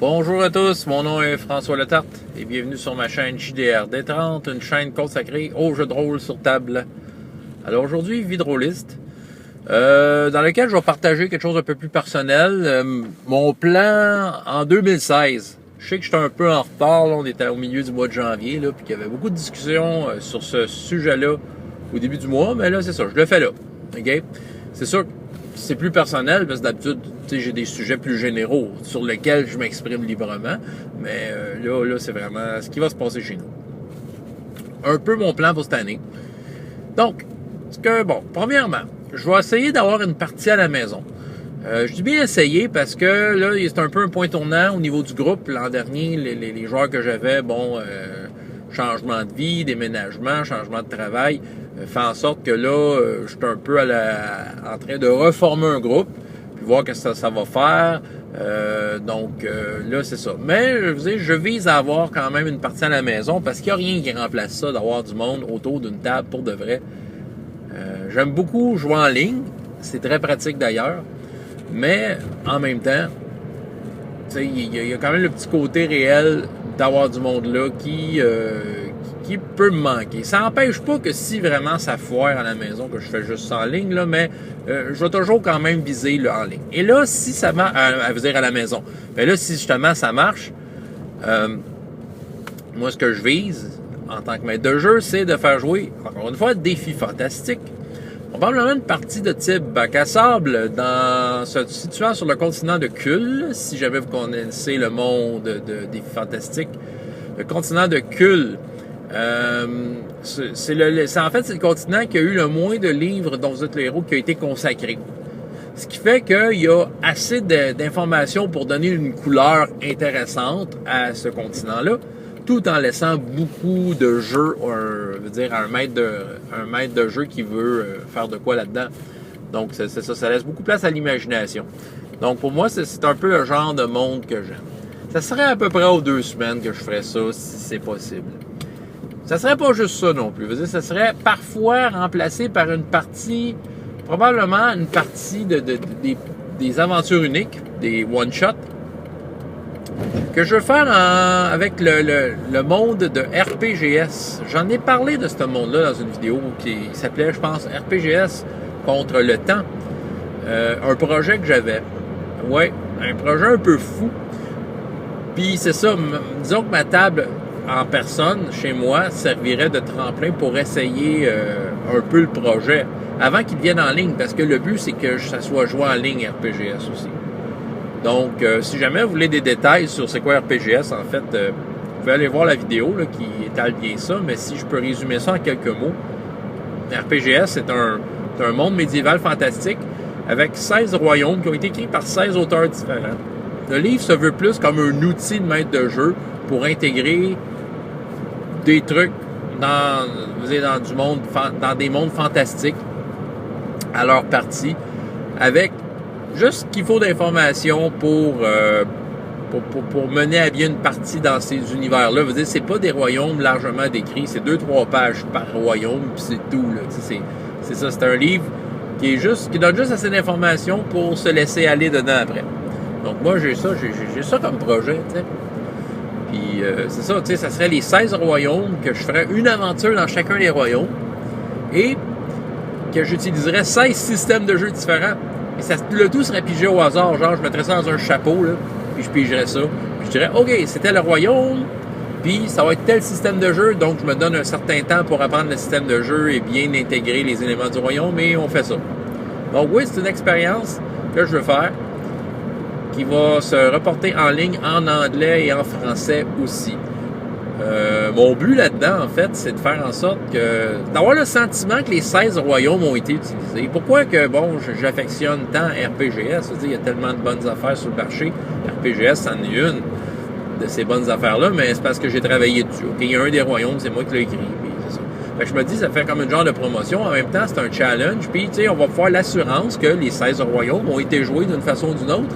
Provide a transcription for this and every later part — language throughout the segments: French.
Bonjour à tous, mon nom est François Letarte et bienvenue sur ma chaîne JDR D30, une chaîne consacrée aux jeux de rôle sur table. Alors aujourd'hui, vie de rôliste, dans lequel je vais partager quelque chose d'un peu plus personnel. Mon plan en 2016. Je sais que j'étais un peu en retard, là, on était au milieu du mois de janvier, là, puis qu'il y avait beaucoup de discussions sur ce sujet-là au début du mois, mais là c'est ça, je le fais là. Okay? C'est sûr que c'est plus personnel, parce que d'habitude, j'ai des sujets plus généraux sur lesquels je m'exprime librement. Mais là, c'est vraiment ce qui va se passer chez nous. Un peu mon plan pour cette année. Donc, premièrement, je vais essayer d'avoir une partie à la maison. Je dis bien essayer parce que là, c'est un peu un point tournant au niveau du groupe. L'an dernier, les joueurs que j'avais, changement de vie, déménagement, changement de travail, fait en sorte que là, je suis un peu en train de reformer un groupe, puis voir ce que ça va faire. Là, c'est ça. Mais, je vise à avoir quand même une partie à la maison, parce qu'il n'y a rien qui remplace ça, d'avoir du monde autour d'une table pour de vrai. J'aime beaucoup jouer en ligne. C'est très pratique d'ailleurs. Mais, en même temps, il y a quand même le petit côté réel d'avoir du monde là qui peut me manquer. Ça n'empêche pas que si vraiment ça foire à la maison, que je fais juste ça en ligne, là, mais je vais toujours quand même viser le en ligne. Et là, si ça marche, à dire à la maison, mais là, si justement ça marche, moi, ce que je vise en tant que maître de jeu, c'est de faire jouer, encore une fois, Défi Fantastique. Probablement une partie de type bac à sable se situant sur le continent de Kul, si jamais vous connaissez le monde de Défi Fantastique. Le continent de Kul, c'est le continent qui a eu le moins de livres dont vous êtes le héros qui a été consacré. Ce qui fait qu'il y a assez d'informations pour donner une couleur intéressante à ce continent-là, tout en laissant beaucoup de jeux, un maître de jeu qui veut faire de quoi là-dedans. Donc, c'est ça, ça laisse beaucoup de place à l'imagination. Donc, pour moi, c'est un peu le genre de monde que j'aime. Ça serait à peu près aux 2 semaines que je ferais ça, si c'est possible. Ça serait pas juste ça non plus. Ça serait parfois remplacé par une partie, probablement une partie des aventures uniques, des one-shots, que je veux faire avec le monde de RPGS. J'en ai parlé de ce monde-là dans une vidéo qui s'appelait, je pense, RPGS contre le temps. Un projet que j'avais. Ouais, un projet un peu fou. Puis c'est ça, disons que ma table en personne, chez moi, servirait de tremplin pour essayer un peu le projet avant qu'il vienne en ligne, parce que le but, c'est que ça soit joué en ligne RPGS aussi. Donc, si jamais vous voulez des détails sur c'est quoi RPGS, en fait, vous pouvez aller voir la vidéo là, qui étale bien ça, mais si je peux résumer ça en quelques mots, RPGS, c'est un monde médiéval fantastique avec 16 royaumes qui ont été écrits par 16 auteurs différents. Le livre se veut plus comme un outil de maître de jeu pour intégrer des trucs dans des mondes fantastiques à leur partie, avec juste ce qu'il faut d'informations pour mener à bien une partie dans ces univers-là. C'est pas des royaumes largement décrits, c'est 2-3 pages par royaume, puis c'est tout. Là. C'est ça, c'est un livre qui donne juste assez d'informations pour se laisser aller dedans après. Donc moi, j'ai ça comme projet, tu sais. Puis c'est ça, tu sais, ça serait les 16 royaumes, que je ferais une aventure dans chacun des royaumes, et que j'utiliserais 16 systèmes de jeu différents. Et le tout serait pigé au hasard, genre je mettrais ça dans un chapeau, là, puis je pigerais ça. Puis je dirais, OK, c'était le royaume, puis ça va être tel système de jeu, donc je me donne un certain temps pour apprendre le système de jeu et bien intégrer les éléments du royaume, et on fait ça. Donc oui, c'est une expérience que je veux faire, qui va se reporter en ligne en anglais et en français aussi. Mon but là-dedans, en fait, c'est de faire en sorte d'avoir le sentiment que les 16 royaumes ont été utilisés. Pourquoi que, j'affectionne tant RPGS? Il y a tellement de bonnes affaires sur le marché. RPGS, c'en est une de ces bonnes affaires-là, mais c'est parce que j'ai travaillé dessus. OK, il y a un des royaumes, c'est moi qui l'ai écrit, puis c'est ça. Fait que je me dis, ça fait comme une genre de promotion. En même temps, c'est un challenge, puis on va faire l'assurance que les 16 royaumes ont été joués d'une façon ou d'une autre.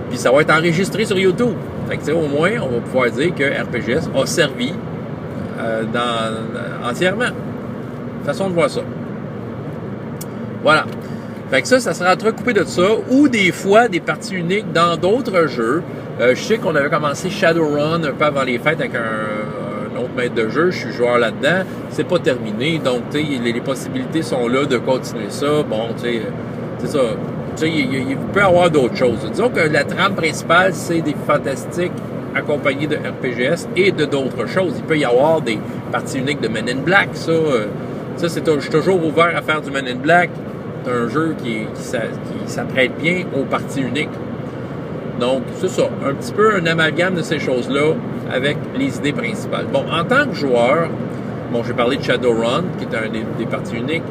Puis ça va être enregistré sur YouTube. Fait que au moins, on va pouvoir dire que RPGS a servi entièrement. Façon de voir ça. Voilà. Fait que ça sera entrecoupé de ça. Ou des fois, des parties uniques dans d'autres jeux. Je sais qu'on avait commencé Shadowrun un peu avant les fêtes avec un autre maître de jeu. Je suis joueur là-dedans. C'est pas terminé. Donc, tu sais, les possibilités sont là de continuer ça. Bon, tu sais, c'est ça. Tu sais, il peut y avoir d'autres choses. Disons que la trame principale, c'est des fantastiques accompagnés de RPGS et de d'autres choses. Il peut y avoir des parties uniques de Men in Black. Je suis toujours ouvert à faire du Men in Black. C'est un jeu qui s'apprête bien aux parties uniques. Donc, c'est ça, un petit peu un amalgame de ces choses-là avec les idées principales. Bon, en tant que joueur, bon, j'ai parlé de Shadowrun, qui est un des parties uniques,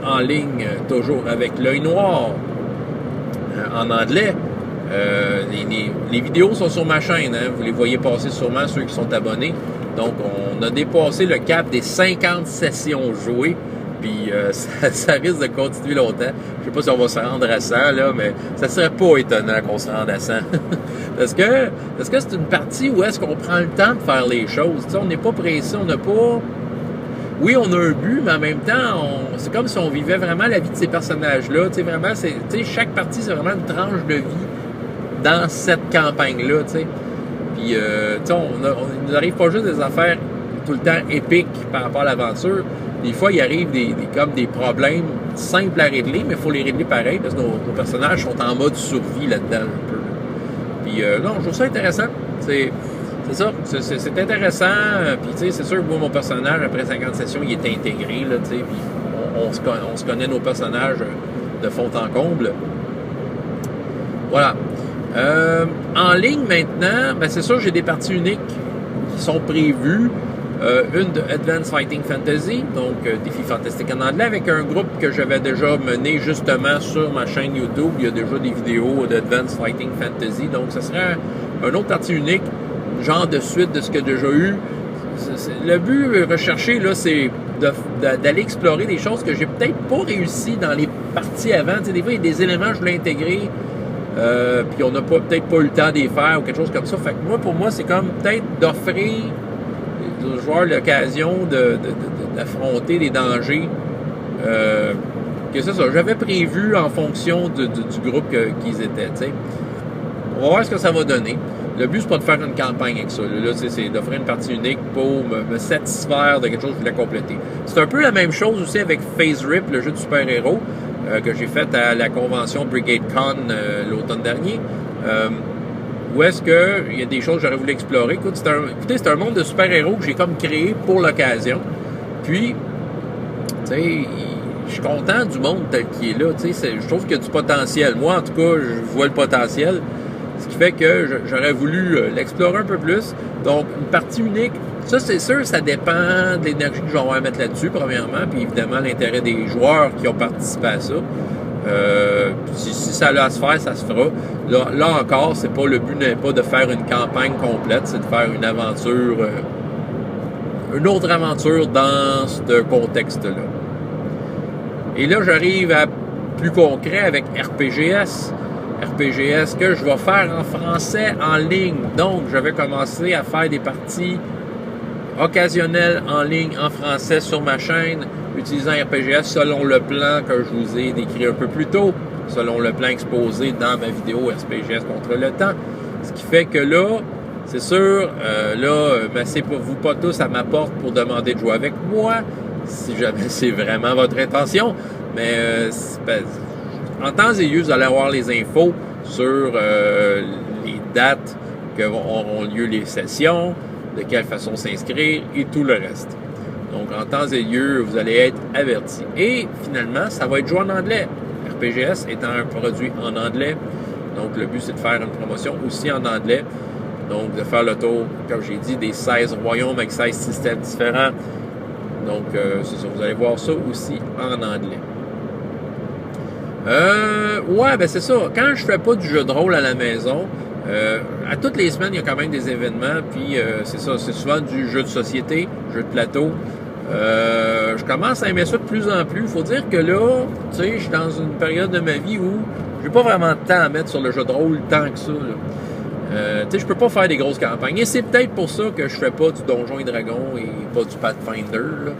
en ligne, toujours avec l'œil noir, en anglais. Les vidéos sont sur ma chaîne, hein, vous les voyez passer sûrement, ceux qui sont abonnés. Donc, on a dépassé le cap des 50 sessions jouées. Puis ça risque de continuer longtemps. Je sais pas si on va se rendre à 100, là, mais ça serait pas étonnant qu'on se rende à 100. Parce que c'est une partie où est-ce qu'on prend le temps de faire les choses. T'sais, on n'est pas pressé, on n'a pas... Oui, on a un but, mais en même temps, c'est comme si on vivait vraiment la vie de ces personnages-là. T'sais, vraiment, chaque partie, c'est vraiment une tranche de vie dans cette campagne-là. T'sais. Puis, on nous arrive pas juste des affaires tout le temps épiques par rapport à l'aventure. Des fois, il arrive comme des problèmes simples à régler, mais il faut les régler pareil, parce que nos personnages sont en mode survie là-dedans un peu. Puis non, je trouve ça intéressant. C'est ça, c'est intéressant. Puis tu sais, c'est sûr que moi, mon personnage, après 50 sessions, il est intégré, là, tu sais, puis on se connaît nos personnages de fond en comble. Voilà. En ligne maintenant, ben c'est sûr, j'ai des parties uniques qui sont prévues. Une de Advanced Fighting Fantasy, donc défi fantastique en anglais, avec un groupe que j'avais déjà mené justement sur ma chaîne YouTube. Il y a déjà des vidéos d'Advanced Fighting Fantasy, donc ce serait un autre partie unique, genre de suite de ce qu'il y a déjà eu. Le but recherché, là, c'est d'aller explorer des choses que j'ai peut-être pas réussi dans les parties avant. Tu sais, des fois, il y a des éléments que je voulais intégrer, puis on n'a peut-être pas eu le temps d'y faire ou quelque chose comme ça. Fait que pour moi, c'est comme peut-être d'offrir aux joueurs l'occasion d'affronter des dangers que c'est ça. J'avais prévu en fonction du groupe qu'ils étaient. T'sais. On va voir ce que ça va donner. Le but, c'est pas de faire une campagne avec ça. Là, c'est d'offrir une partie unique pour me satisfaire de quelque chose que je voulais compléter. C'est un peu la même chose aussi avec Phase Rip, le jeu de super-héros que j'ai fait à la convention Brigade Con l'automne dernier. Où est-ce qu'il y a des choses que j'aurais voulu explorer. Écoutez, c'est un monde de super-héros que j'ai comme créé pour l'occasion. Puis, tu sais, je suis content du monde tel qu'il est là. Tu sais, je trouve qu'il y a du potentiel. Moi, en tout cas, je vois le potentiel. Ce qui fait que j'aurais voulu l'explorer un peu plus. Donc, une partie unique, ça, c'est sûr, ça dépend de l'énergie que je vais avoir à mettre là-dessus, premièrement. Puis, évidemment, l'intérêt des joueurs qui ont participé à ça. Si ça a à se faire, ça se fera. Là encore, c'est pas le but n'est pas de faire une campagne complète, c'est de faire une aventure, une autre aventure dans ce contexte-là. Et là, j'arrive à plus concret avec RPGS. RPGS que je vais faire en français en ligne. Donc, je vais commencer à faire des parties occasionnelles en ligne en français sur ma chaîne, utilisant RPGS selon le plan que je vous ai décrit un peu plus tôt, selon le plan exposé dans ma vidéo RPGS contre le temps. Ce qui fait que là, c'est sûr, massez-vous pas tous à ma porte pour demander de jouer avec moi, si jamais c'est vraiment votre intention. Mais en temps et lieu, vous allez avoir les infos sur les dates que auront lieu les sessions, de quelle façon s'inscrire et tout le reste. Donc, en temps et lieu, vous allez être avertis. Et finalement, ça va être joué en anglais. RPGS étant un produit en anglais. Donc, le but, c'est de faire une promotion aussi en anglais. Donc, de faire le tour, comme j'ai dit, des 16 royaumes avec 16 systèmes différents. Donc, c'est ça. Vous allez voir ça aussi en anglais. Ouais, ben c'est ça. Quand je fais pas du jeu de rôle à la maison, à toutes les semaines, il y a quand même des événements, puis c'est ça, c'est souvent du jeu de société, jeu de plateau. Je commence à aimer ça de plus en plus. Il faut dire que là, tu sais, je suis dans une période de ma vie où j'ai pas vraiment de temps à mettre sur le jeu de rôle tant que ça. Tu sais, je peux pas faire des grosses campagnes. Et c'est peut-être pour ça que je fais pas du Donjons et Dragons et pas du Pathfinder, là.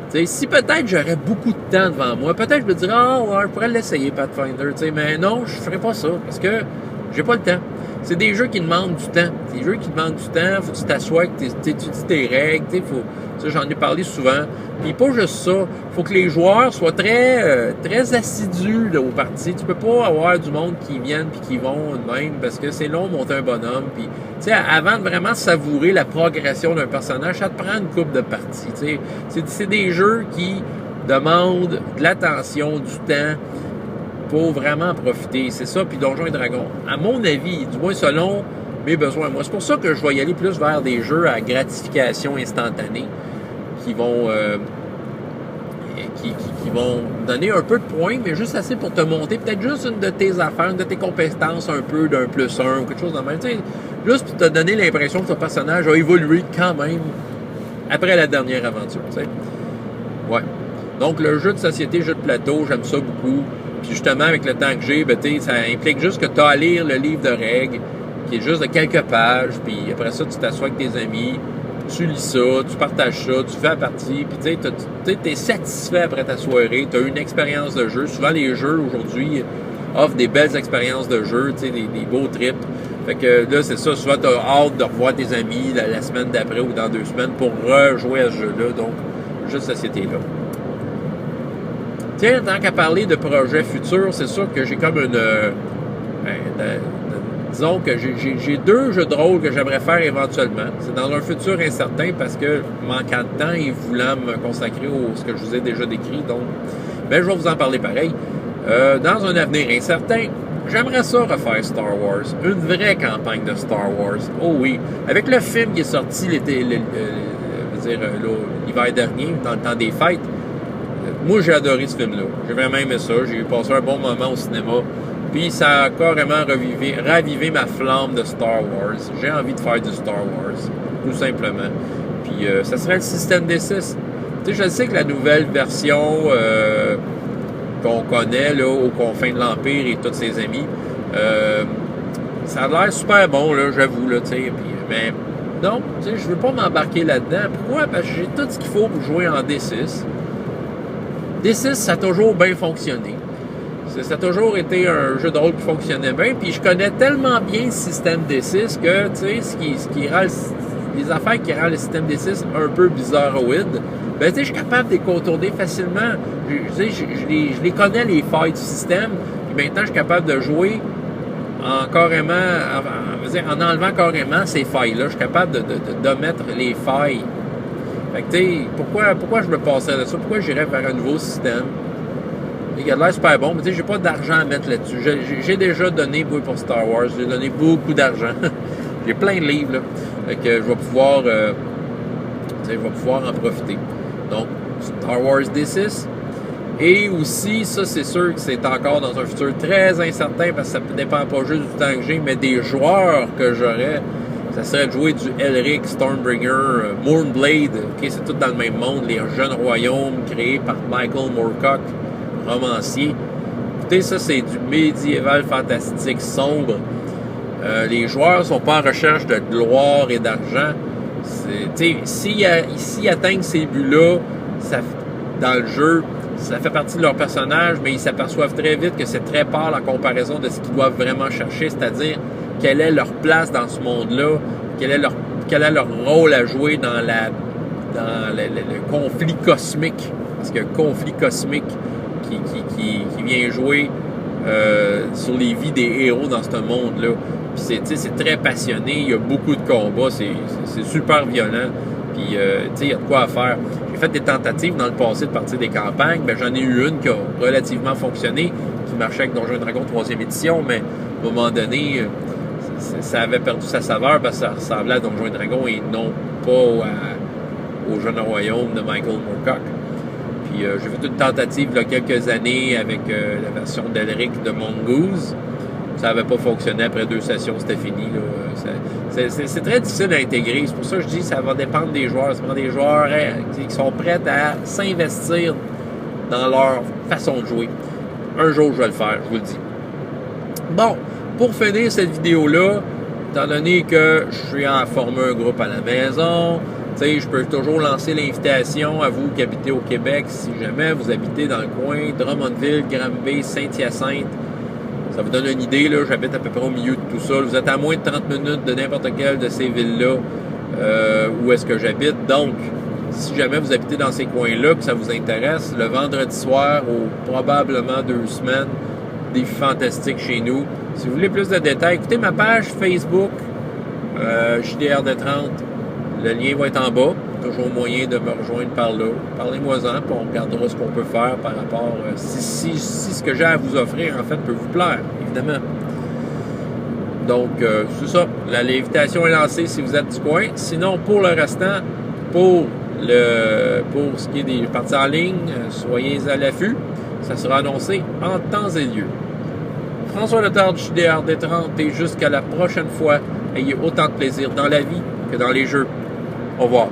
T'sais, si peut-être j'aurais beaucoup de temps devant moi, peut-être je me dirais, ouais, je pourrais l'essayer, Pathfinder, mais non, je ferais pas ça, parce que j'ai pas le temps. c'est des jeux qui demandent du temps. C'est des jeux qui demandent du temps, faut que tu t'assoies, que tu étudies tes règles, ça, j'en ai parlé souvent. Puis pas juste ça, faut que les joueurs soient très assidus là, aux parties. Tu peux pas avoir du monde qui viennent puis qui vont de même, parce que c'est long de monter un bonhomme. Puis, avant de vraiment savourer la progression d'un personnage, ça te prend une couple de parties. C'est des jeux qui demandent de l'attention, du temps, pour vraiment en profiter. C'est ça, puis Donjons et Dragons. À mon avis, du moins selon mes besoins, moi, c'est pour ça que je vais y aller plus vers des jeux à gratification instantanée qui vont qui vont donner un peu de points, mais juste assez pour te monter peut-être juste une de tes affaires, une de tes compétences, un peu d'un +1 ou quelque chose de même. Juste pour te donner l'impression que ton personnage a évolué quand même après la dernière aventure. T'sais. Ouais. Donc, le jeu de société, jeu de plateau, j'aime ça beaucoup. Puis justement, avec le temps que j'ai, ça implique juste que tu as à lire le livre de règles, qui est juste de quelques pages, puis après ça, tu t'assois avec tes amis, tu lis ça, tu partages ça, tu fais la partie, puis tu es satisfait après ta soirée, tu as une expérience de jeu. Souvent, les jeux, aujourd'hui, offrent des belles expériences de jeu, des beaux trips. Fait que là, c'est ça, souvent, tu as hâte de revoir tes amis la semaine d'après ou dans 2 semaines pour rejouer à ce jeu-là. Donc, jeu de société-là. Tiens, tant qu'à parler de projets futurs, c'est sûr que j'ai comme disons que j'ai 2 jeux de rôle que j'aimerais faire éventuellement. C'est dans un futur incertain parce que, manquant de temps et voulant me consacrer à ce que je vous ai déjà décrit, donc, je vais vous en parler pareil. Dans un avenir incertain, j'aimerais ça refaire Star Wars. Une vraie campagne de Star Wars. Oh oui. Avec le film qui est sorti l'hiver dernier, dans le temps des fêtes, moi, j'ai adoré ce film-là. J'ai vraiment aimé ça. J'ai passé un bon moment au cinéma. Puis, ça a carrément ravivé ma flamme de Star Wars. J'ai envie de faire du Star Wars, tout simplement. Puis, ça serait le système D6. Je sais que la nouvelle version qu'on connaît là, aux confins de l'Empire et tous ses amis, ça a l'air super bon, là, j'avoue. Là, mais non, je veux pas m'embarquer là-dedans. Pourquoi? Parce que j'ai tout ce qu'il faut pour jouer en D6. D6, ça a toujours bien fonctionné. Ça a toujours été un jeu de rôle qui fonctionnait bien. Puis je connais tellement bien le système D6 que, ce qui rend les affaires qui rendent le système D6 un peu bizarroïde, je suis capable de les contourner facilement. Je les connais, les failles du système. Puis maintenant, je suis capable de jouer en enlevant carrément ces failles-là. Je suis capable d'omettre les failles. Fait que, pourquoi je me passerais de ça? Pourquoi j'irais vers un nouveau système? Il a l'air super bon, mais j'ai pas d'argent à mettre là-dessus. J'ai déjà donné, pour Star Wars, j'ai donné beaucoup d'argent. J'ai plein de livres, là. Fait que je vais pouvoir en profiter. Donc, Star Wars D6. Et aussi, ça, c'est sûr que c'est encore dans un futur très incertain, parce que ça ne dépend pas juste du temps que j'ai, mais des joueurs que j'aurais. Ça serait de jouer du Elric, Stormbringer, Mournblade, c'est tout dans le même monde, les jeunes royaumes créés par Michael Moorcock, romancier. Écoutez, ça, c'est du médiéval fantastique sombre. Les joueurs sont pas en recherche de gloire et d'argent. S'ils atteignent ces buts-là, dans le jeu, ça fait partie de leur personnage, mais ils s'aperçoivent très vite que c'est très pâle en comparaison de ce qu'ils doivent vraiment chercher, c'est-à-dire quelle est leur place dans ce monde-là, quel est leur rôle à jouer dans le conflit cosmique. Parce qu'il y a un conflit cosmique qui vient jouer sur les vies des héros dans ce monde-là. Puis c'est très passionné, il y a beaucoup de combats, c'est super violent. Puis, il y a de quoi à faire. J'ai fait des tentatives dans le passé de partir des campagnes. J'en ai eu une qui a relativement fonctionné, qui marchait avec Donjons et Dragons 3e édition, mais à un moment donné, ça avait perdu sa saveur parce que ça ressemblait à Donjons et Dragons et non pas au Jeune Royaume de Michael Moorcock. Puis j'ai fait une tentative il y a quelques années avec la version d'Elric de Mongoose. Ça n'avait pas fonctionné après 2 sessions, c'était fini. Là. C'est très difficile à intégrer. C'est pour ça que je dis que ça va dépendre des joueurs. Ça dépend des joueurs qui sont prêts à s'investir dans leur façon de jouer. Un jour, je vais le faire, je vous le dis. Bon, pour finir cette vidéo-là, étant donné que je suis en former un groupe à la maison, je peux toujours lancer l'invitation à vous qui habitez au Québec, si jamais vous habitez dans le coin, Drummondville, Granby, Saint-Hyacinthe. Ça vous donne une idée, là, j'habite à peu près au milieu de tout ça. Vous êtes à moins de 30 minutes de n'importe quelle de ces villes-là où est-ce que j'habite. Donc, si jamais vous habitez dans ces coins-là, que ça vous intéresse, le vendredi soir ou probablement 2 semaines, des fantastiques chez nous. Si vous voulez plus de détails, écoutez ma page Facebook, JDR30. Le lien va être en bas. Toujours moyen de me rejoindre par là. Parlez-moi-en, puis on regardera ce qu'on peut faire par rapport si ce que j'ai à vous offrir, en fait, peut vous plaire, évidemment. Donc, c'est ça. L'invitation est lancée si vous êtes du coin. Sinon, pour le restant, pour ce qui est des parties en ligne, soyez à l'affût. Ça sera annoncé en temps et lieu. François Letard du JDR30 et jusqu'à la prochaine fois, ayez autant de plaisir dans la vie que dans les jeux. Au revoir.